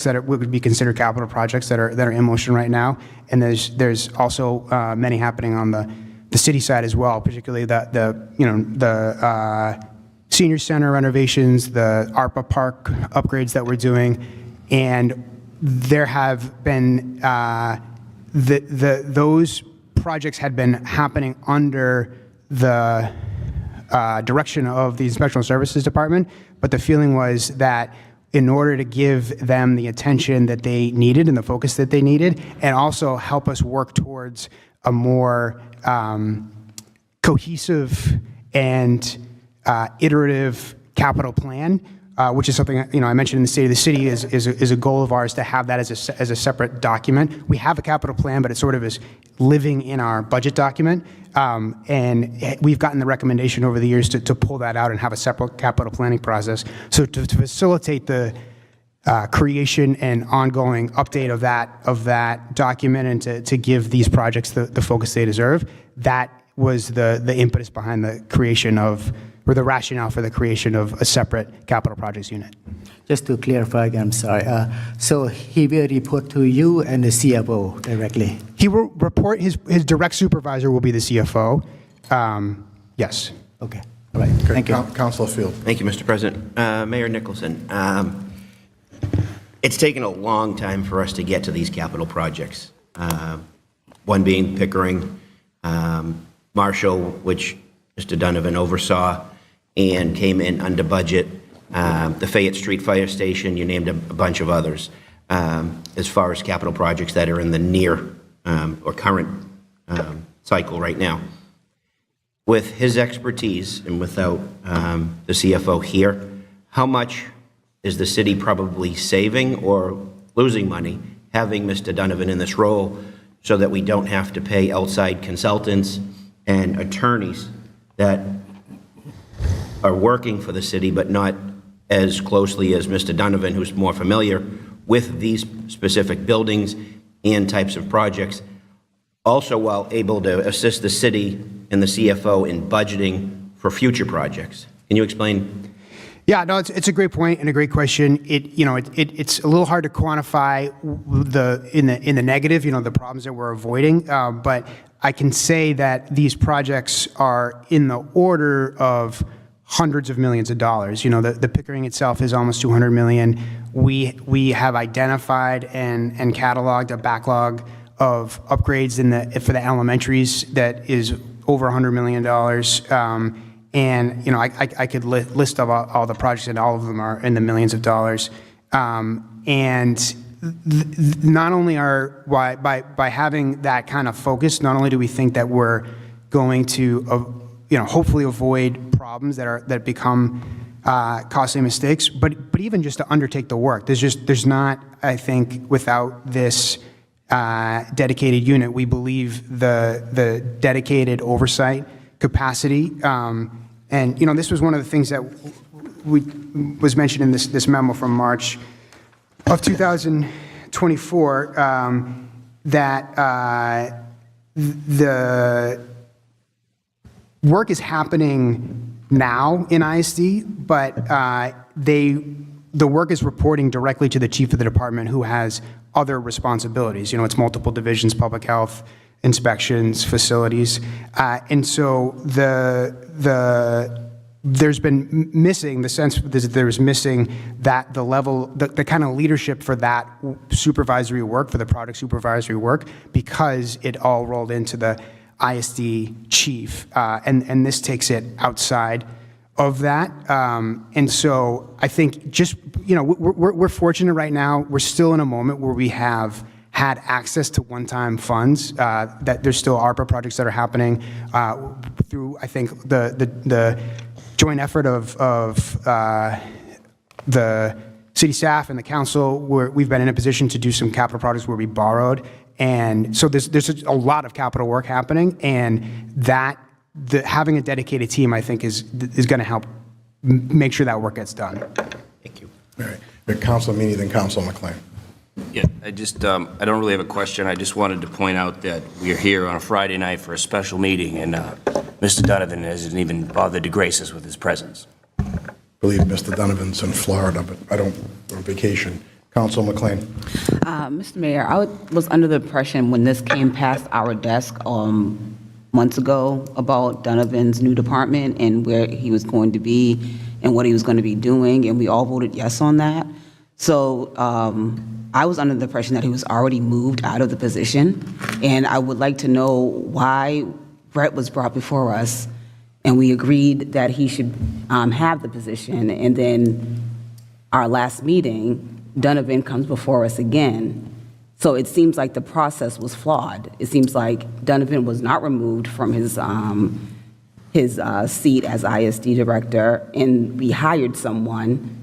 would be considered capital projects that are in motion right now, and there's also many happening on the city side as well, particularly the senior center renovations, the ARPA park upgrades that we're doing, and there have been those projects had been happening under the direction of the Inspectional Services Department, but the feeling was that in order to give them the attention that they needed and the focus that they needed, and also help us work towards a more cohesive and iterative capital plan, which is something I mentioned in the State of the City is a goal of ours to have that as a separate document. We have a capital plan, but it sort of is living in our budget document, and we've gotten the recommendation over the years to pull that out and have a separate capital planning process. So to facilitate the creation and ongoing update of that document, and to give these projects the focus they deserve, that was the impetus behind the creation of, or the rationale for the creation of, a separate capital projects unit. Just to clarify again, I'm sorry. So he will report to you and the CFO directly? He will report, his direct supervisor will be the CFO. Yes. Okay. All right. Thank you. Councilor Field. Thank you, Mr. President. Mayor Nicholson, it's taken a long time for us to get to these capital projects. One being Pickering, Marshall, which Mr. Donovan oversaw and came in under budget. The Fayette Street Fire Station, you named a bunch of others, as far as capital projects that are in the near or current cycle right now. With his expertise and without the CFO here, how much is the city probably saving or losing money having Mr. Donovan in this role, so that we don't have to pay outside consultants and attorneys that are working for the city but not as closely as Mr. Donovan, who's more familiar with these specific buildings and types of projects, also while able to assist the city and the CFO in budgeting for future projects? Can you explain? Yeah, no, it's a great point and a great question. It's a little hard to quantify in the negative, the problems that we're avoiding, but I can say that these projects are in the order of hundreds of millions of dollars. The Pickering itself is almost $200 million. We have identified and cataloged a backlog of upgrades for the elementaries that is over $100 million. And I could list all the projects, and all of them are in the millions of dollars. And not only by having that kind of focus, not only do we think that we're going to hopefully avoid problems that become costly mistakes, but even just to undertake the work. There's not, I think, without this dedicated unit, we believe the dedicated oversight capacity, and this was one of the things that was mentioned in this memo from March of 2024, that the work is happening now in ISD, but the work is reporting directly to the chief of the department, who has other responsibilities. It's multiple divisions: public health, inspections, facilities, and so there's been missing the sense that there's missing that the kind of leadership for that supervisory work, for the product supervisory work, because it all rolled into the ISD chief, and this takes it outside of that, and so I think just we're fortunate right now. We're still in a moment where we have had access to one-time funds, that there's still ARPA projects that are happening through, I think, the joint effort of the city staff and the council, where we've been in a position to do some capital projects where we borrowed. And so there's a lot of capital work happening, and having a dedicated team, I think, is going to help make sure that work gets done. Thank you. All right. Councilor Meany, then Councilor McLean. Yeah, I don't really have a question. I just wanted to point out that we're here on a Friday night for a special meeting, and Mr. Donovan hasn't even bothered to grace us with his presence. I believe Mr. Donovan's in Florida, but on vacation. Council McLean. Mr. Mayor, I was under the impression when this came past our desk months ago about Donovan's new department and where he was going to be and what he was going to be doing, and we all voted yes on that. So I was under the impression that he was already moved out of the position, and I would like to know why Brett was brought before us, and we agreed that he should have the position, and then our last meeting, Donovan comes before us again. So it seems like the process was flawed. It seems like Donovan was not removed from his seat as ISD director, and we hired someone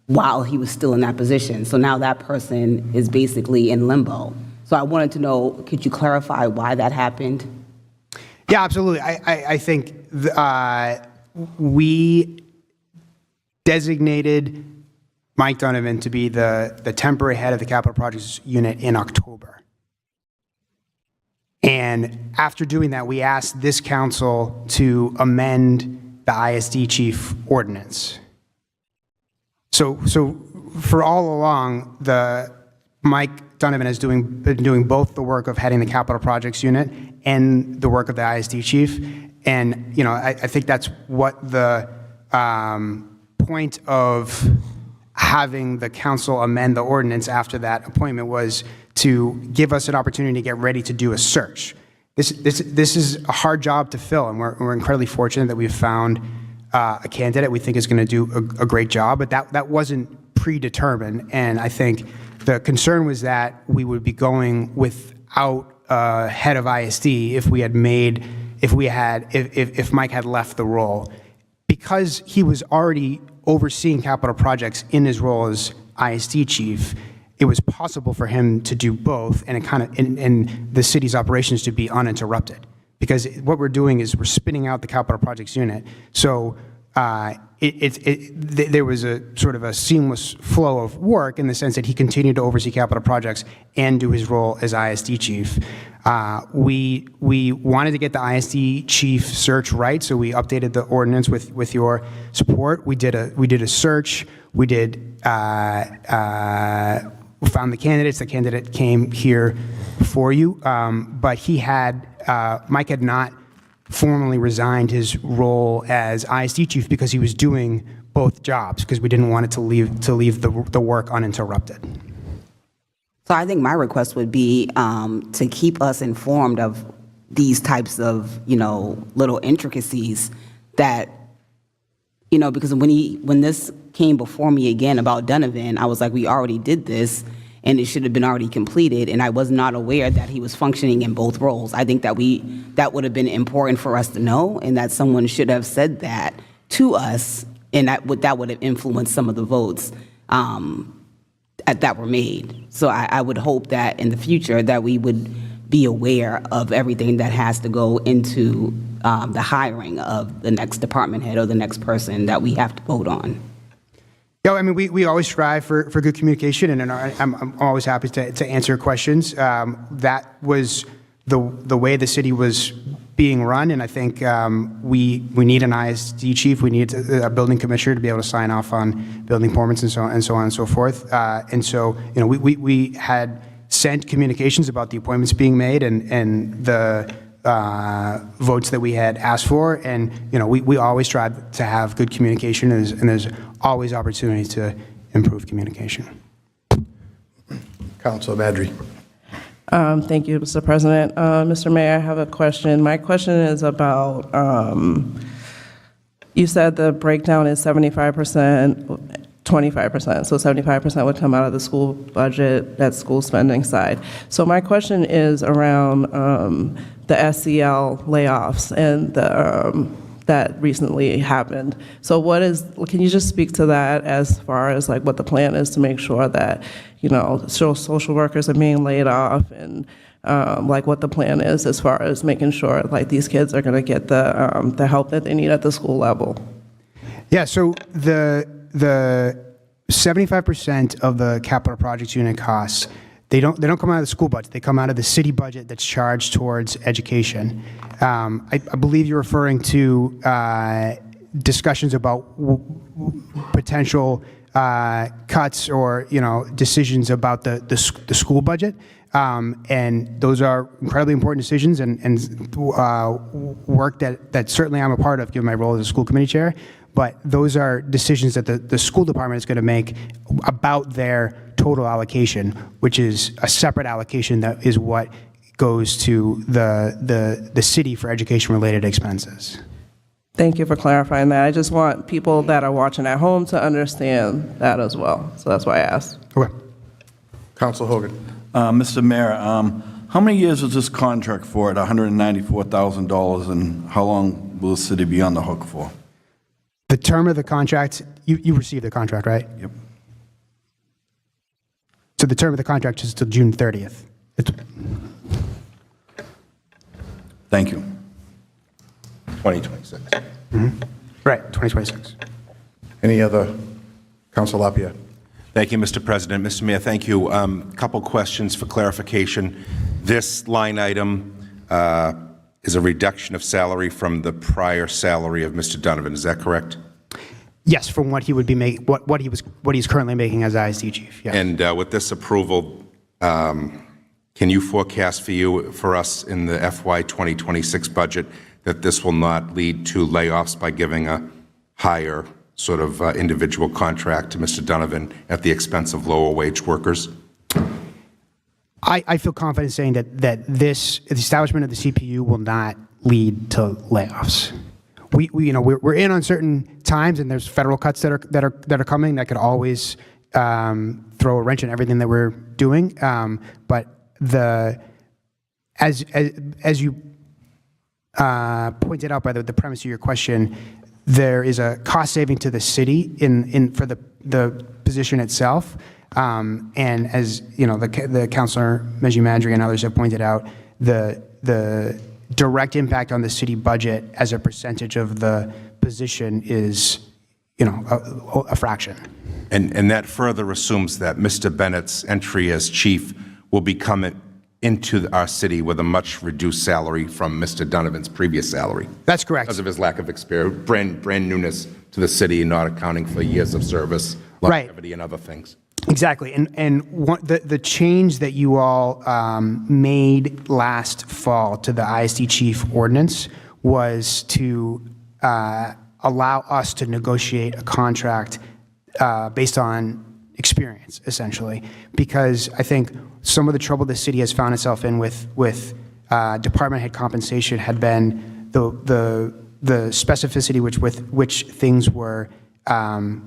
while he was still in that position. So now that person is basically in limbo. So I wanted to know, could you clarify why that happened? Yeah, absolutely. I think we designated Mike Donovan to be the temporary head of the capital projects unit in October. And after doing that, we asked this council to amend the ISD chief ordinance. So for all along, Mike Donovan has been doing both the work of heading the capital projects unit and the work of the ISD chief. And, I think that's what the point of having the council amend the ordinance after that appointment was, to give us an opportunity to get ready to do a search. This is a hard job to fill, and we're incredibly fortunate that we've found a candidate we think is going to do a great job, but that wasn't predetermined, and I think the concern was that we would be going without a head of ISD if Mike had left the role. Because he was already overseeing capital projects in his role as ISD chief, it was possible for him to do both and and the city's operations to be uninterrupted. Because what we're doing is we're spinning out the capital projects unit. So there was a sort of a seamless flow of work in the sense that he continued to oversee capital projects and do his role as ISD chief. We wanted to get the ISD chief search right, so we updated the ordinance with your support. We did a search. We found the candidates. The candidate came here before you, but Mike had not formally resigned his role as ISD chief because he was doing both jobs, because we didn't want it to leave the work uninterrupted. So I think my request would be to keep us informed of these types of, little intricacies that, because when this came before me again about Donovan, I was like, we already did this and it should have been already completed, and I was not aware that he was functioning in both roles. I think that would have been important for us to know, and that someone should have said that to us, and that would have influenced some of the votes that were made. So I would hope that in the future that we would be aware of everything that has to go into the hiring of the next department head or the next person that we have to vote on. Yeah, I mean, we always strive for good communication, and I'm always happy to answer questions. That was the way the city was being run, and I think we need an ISD chief. We need a building commissioner to be able to sign off on building permits and so on and so forth. And so, we had sent communications about the appointments being made and the votes that we had asked for, and we always strive to have good communication, and there's always opportunity to improve communication. Council Badri. Thank you, Mr. President. Mr. Mayor, I have a question. My question is about, you said the breakdown is 75%, 25%. So 75% would come out of the school budget, that school spending side. So my question is around the SCL layoffs and that recently happened. So can you just speak to that as far as like what the plan is to make sure that, social workers are being laid off, and like what the plan is as far as making sure like these kids are going to get the help that they need at the school level? Yeah, so the 75% of the capital projects unit costs, they don't come out of the school budget. They come out of the city budget that's charged towards education. I believe you're referring to discussions about potential cuts or, decisions about the school budget. And those are incredibly important decisions and work that certainly I'm a part of, given my role as a school committee chair. But those are decisions that the school department is going to make about their total allocation, which is a separate allocation that is what goes to the city for education-related expenses. Thank you for clarifying that. I just want people that are watching at home to understand that as well. So that's why I asked. Okay. Council Hogan. Mr. Mayor, how many years is this contract for at $194,000, and how long will the city be on the hook for? The term of the contract, you received the contract, right? Yep. So the term of the contract is till June 30th. Thank you. 2026. Right, 2026. Any other? Council Lapierre. Thank you, Mr. President. Mr. Mayor, thank you. Couple questions for clarification. This line item is a reduction of salary from the prior salary of Mr. Donovan. Is that correct? Yes, from what he would be making, what he's currently making as ISD chief. Yes. And with this approval, can you forecast for us in the FY 2026 budget that this will not lead to layoffs by giving a higher sort of individual contract to Mr. Donovan at the expense of lower wage workers? I feel confident saying that the establishment of the CPU will not lead to layoffs. We're in uncertain times, and there's federal cuts that are coming that could always throw a wrench in everything that we're doing. But as you pointed out by the premise of your question, there is a cost saving to the city for the position itself. And as the councilor, Meji Madri, and others have pointed out, the direct impact on the city budget as a percentage of the position is, a fraction. And that further assumes that Mr. Bennett's entry as chief will be coming into our city with a much reduced salary from Mr. Donovan's previous salary. That's correct. Because of his lack of experience, brand newness to the city, not accounting for years of service, Right. longevity, and other things. Exactly, and the change that you all made last fall to the ISD chief ordinance was to allow us to negotiate a contract based on experience, essentially, because I think some of the trouble the city has found itself in with department head compensation had been the specificity with which things were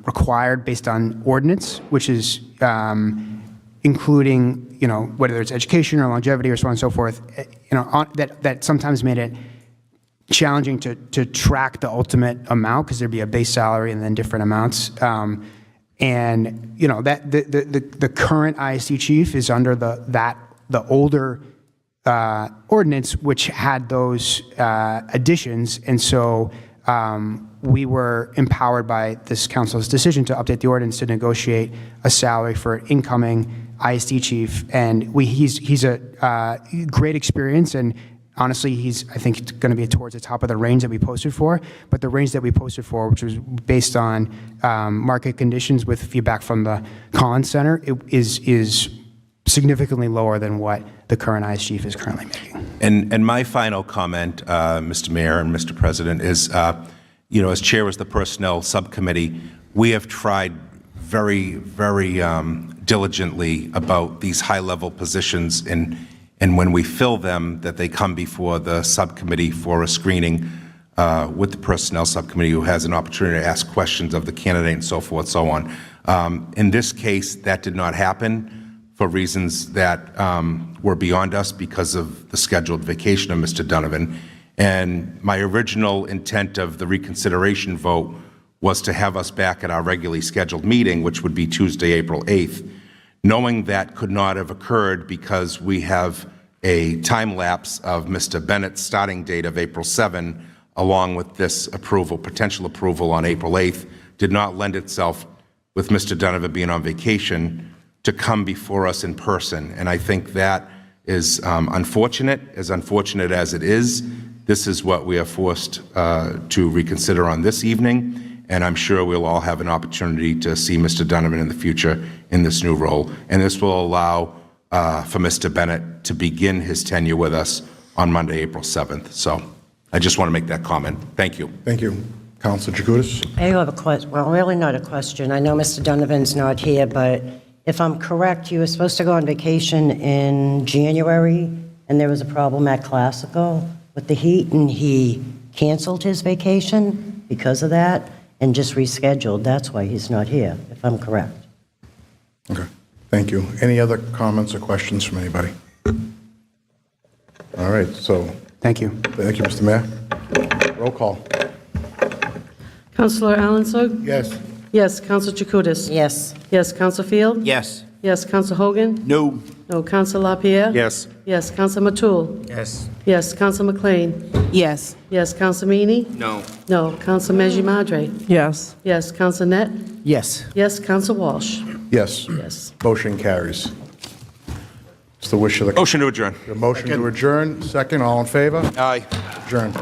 required based on ordinance, which is including, whether it's education or longevity or so on and so forth, that sometimes made it challenging to track the ultimate amount, because there'd be a base salary and then different amounts. And that the current ISD chief is under the older ordinance, which had those additions, and so we were empowered by this council's decision to update the ordinance to negotiate a salary for an incoming ISD chief, and he's a great experience, and honestly, he's, I think, going to be towards the top of the range that we posted for. But the range that we posted for, which was based on market conditions with feedback from the Collins Center, is significantly lower than what the current ISD chief is currently making. And my final comment, Mr. Mayor and Mr. President, is, as chair of the Personnel Subcommittee, we have tried very, very diligently about these high-level positions, and when we fill them, that they come before the subcommittee for a screening with the Personnel Subcommittee, who has an opportunity to ask questions of the candidate and so forth, so on. In this case, that did not happen for reasons that were beyond us because of the scheduled vacation of Mr. Donovan. And my original intent of the reconsideration vote was to have us back at our regularly scheduled meeting, which would be Tuesday, April 8th, knowing that could not have occurred because we have a time lapse of Mr. Bennett's starting date of April 7, along with this approval, potential approval on April 8th, did not lend itself, with Mr. Donovan being on vacation, to come before us in person. And I think that is unfortunate as it is. This is what we are forced to reconsider on this evening. and I'm sure we'll all have an opportunity to see Mr. Donovan in the future in this new role. And this will allow for Mr. Bennett to begin his tenure with us on Monday, April 7th. So I just want to make that comment. Thank you. Thank you. Councilor Jacutis? I have a question, well, really not a question. I know Mr. Donovan's not here, but if I'm correct, you were supposed to go on vacation in January, and there was a problem at Classical with the heat, and he canceled his vacation because of that and just rescheduled. That's why he's not here, if I'm correct. Okay, thank you. Any other comments or questions from anybody? All right, so, Thank you. thank you, Mr. Mayor. Roll call. Councilor Alonsog? Yes. Yes. Councilor Jacutis? Yes. Yes. Councilor Field? Yes. Yes. Councilor Hogan? No. No. Councilor LaPierre? Yes. Yes. Councilor Matul? Yes. Yes. Councilor McLean? Yes. Yes. Councilor Meany? No. No. Councilor Mejia Madre? Yes. Yes. Councilor Net? Yes. Yes. Councilor Walsh? Yes. Yes. Motion carries. It's the wish of the... Motion to adjourn. The motion to adjourn, second, all in favor? Aye. Adjourn.